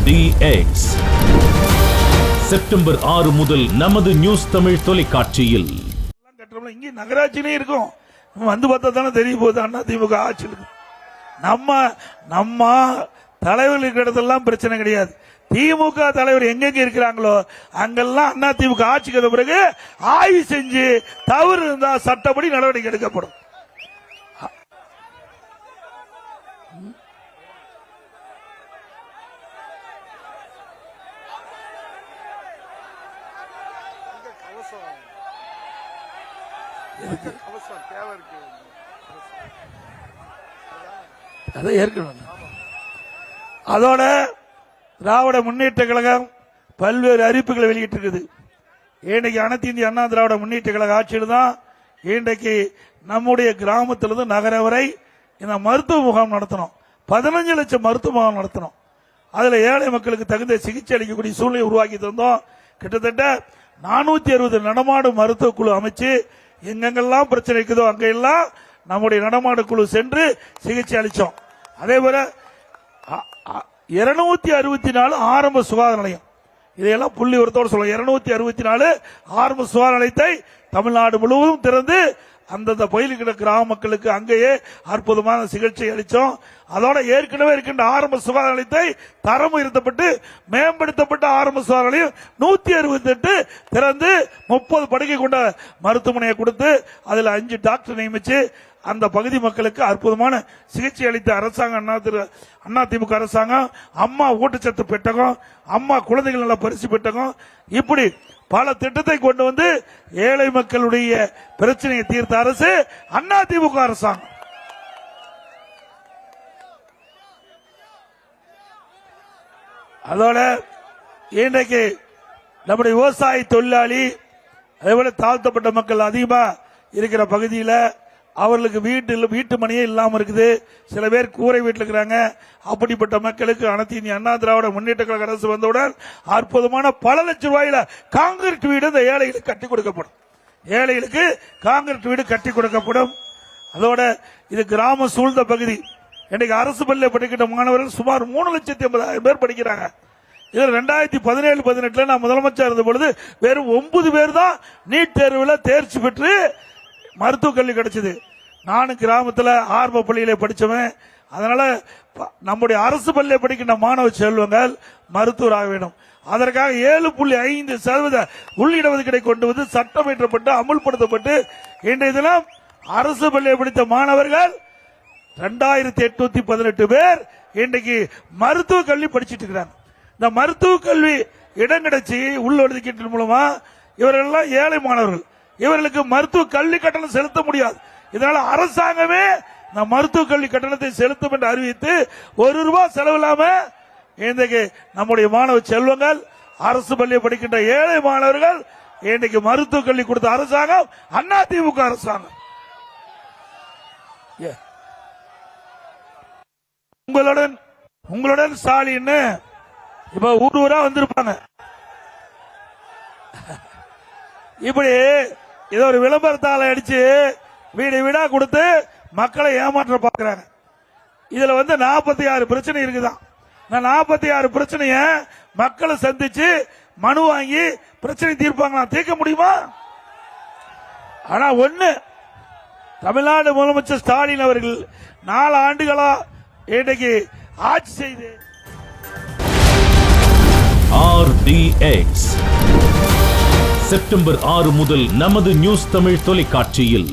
RDX September 6 முதல் நமது news Tamil தொலைக்காட்சியில். இங்கே நகராட்சியிலே இருக்கும், வந்து பார்த்தா தானே தெரிய போகுது அண்ணா திமுக ஆட்சியில். நம்ம தலைவர்களுக்கு இடத்தெல்லாம் பிரச்சனை கிடையாது. திமுக தலைவர் எங்கெங்க இருக்கிறாங்களோ அங்கெல்லாம் அண்ணா திமுக ஆட்சிக்கு வந்த பிறகு ஆய்வு செஞ்சு தவறு இருந்தா சட்டப்படி நடவடிக்கை எடுக்கப்படும். அதை ஏற்கனவே அதோட திராவிட முன்னேற்ற கழகம் பல்வேறு அறிவிப்புகளை வெளியிட்டிருக்குது. இன்றைக்கு அனைத்து இந்திய அண்ணா திராவிட முன்னேற்ற கழக ஆட்சியில் தான் இன்றைக்கு நம்முடைய கிராமத்திலிருந்து நகர வரை இந்த மருத்துவ முகாம் நடத்தணும். 15 லட்சம் மருத்துவ முகாம் நடத்தணும். அதுல ஏழை மக்களுக்கு தகுந்த சிகிச்சை அளிக்கக்கூடிய சூழ்நிலை உருவாக்கி தந்தோம். கிட்டத்தட்ட 460 நடமாடும் மருத்துவ குழு அமைச்சு எங்கெங்கெல்லாம் பிரச்சனை இருக்குதோ அங்கெல்லாம் நம்முடைய நடமாடு குழு சென்று சிகிச்சை அளிச்சோம். அதே போல 264 ஆரம்ப சுகாதார நிலையம், இதையெல்லாம் புள்ளி ஒருத்தோடு சொல்ல 264 ஆரம்ப சுகாதார நிலையத்தை தமிழ்நாடு முழுவதும் திறந்து அந்தந்த பகுதியில் இருக்கிற கிராம மக்களுக்கு அங்கேயே அற்புதமான சிகிச்சை அளித்தோம். அதோட ஏற்கனவே இருக்கின்ற ஆரம்ப சுகாதார நிலையத்தை தரம் உயர்த்தப்பட்டு மேம்படுத்தப்பட்ட ஆரம்ப சுகாதார நிலையம் 168 திறந்து 30 படுக்கை கொண்ட மருத்துவமனையை கொடுத்து அதில் 5 டாக்டர் நியமிச்சு அந்த பகுதி மக்களுக்கு அற்புதமான சிகிச்சை அளித்த அரசாங்கம் அண்ணா திமுக அரசாங்கம். அம்மா ஊட்டச்சத்து பெட்டகம், அம்மா குழந்தைகள் நல பரிசு பெட்டகம், இப்படி பல திட்டத்தை கொண்டு வந்து ஏழை மக்களுடைய பிரச்சனையை தீர்த்த அரசு அண்ணா திமுக அரசாங்கம். அதோட இன்றைக்கு நம்முடைய விவசாய தொழிலாளி அதேபோல தாழ்த்தப்பட்ட மக்கள் அதிகமா இருக்கிற பகுதியில் அவர்களுக்கு வீட்டு மணியே இல்லாம இருக்குது. சில பேர் கூரை வீட்டில் இருக்கிறாங்க. அப்படிப்பட்ட மக்களுக்கு அனைத்து இந்திய அண்ணா திராவிட முன்னேற்ற கழக அரசு வந்தவுடன் அற்புதமான பல லட்சம் ரூபாயில காங்கிரீட் வீடு இந்த ஏழைகளுக்கு கட்டி கொடுக்கப்படும். ஏழைகளுக்கு காங்கிரீட் வீடு கட்டி கொடுக்கப்படும். அதோட இது கிராம சூழ்ந்த பகுதி. இன்னைக்கு அரசு பள்ளியில் படிக்கிற மாணவர்கள் சுமார் 3,80,000 பேர் படிக்கிறாங்க. இதில் 2017-18 நான் முதலமைச்சர் இருந்த பொழுது வெறும் 9 பேர் தான் நீட் தேர்வில் தேர்ச்சி பெற்று மருத்துவ கல்வி கிடைச்சது. நானும் கிராமத்தில் ஆரம்ப பள்ளியில படிச்சவன். அதனால நம்முடைய அரசு பள்ளியை படிக்கின்ற மாணவ செல்வங்கள் மருத்துவராக வேண்டும். அதற்காக 7.5% உள்ளிடஒதுக்கீடை கொண்டு வந்து சட்டம் இயற்றப்பட்டு அமுல்படுத்தப்பட்டு இன்றைய தினம் அரசு பள்ளியை படித்த மாணவர்கள் 2818 பேர் இன்றைக்கு மருத்துவ கல்வி படிச்சிட்டு இருக்கிறாங்க. இந்த மருத்துவ கல்வி இடம் கிடைச்சி உள்ளொதுக்கீட்டின் மூலமா இவர்கள் ஏழை மாணவர்கள், இவர்களுக்கு மருத்துவ கல்வி கட்டணம் செலுத்த முடியாது. இதனால அரசாங்கமே இந்த மருத்துவ கல்வி கட்டணத்தை செலுத்தும் என்று அறிவித்து ₹1 செலவில்லாம இன்றைக்கு நம்முடைய மாணவ செல்வங்கள் அரசு பள்ளியை படிக்கின்ற ஏழை மாணவர்கள் இன்றைக்கு மருத்துவ கல்வி கொடுத்த அரசாங்கம் அண்ணா திமுக அரசாங்கம். உங்களுடன் ஸ்டாலின் இப்ப ஊரா வந்திருப்பாங்க. இப்படி ஏதோ ஒரு விளம்பரத்தால அடிச்சு வீடு வீடா கொடுத்து மக்களை ஏமாற்ற பாக்குறாங்க. இதுல 46 பிரச்சனை இருக்குதான். 46 பிரச்சனைய மக்களை சந்திச்சு மனு வாங்கி பிரச்சனை தீர்ப்பாங்களா? தீர்க்க முடியுமா? ஆனா ஒண்ணு, தமிழ்நாடு முதலமைச்சர் ஸ்டாலின் அவர்கள் 4 ஆண்டுகளா இன்றைக்கு ஆட்சி செய்து RDX செப்டம்பர் 6 முதல் நமது நியூஸ் தமிழ் தொலைக்காட்சியில்.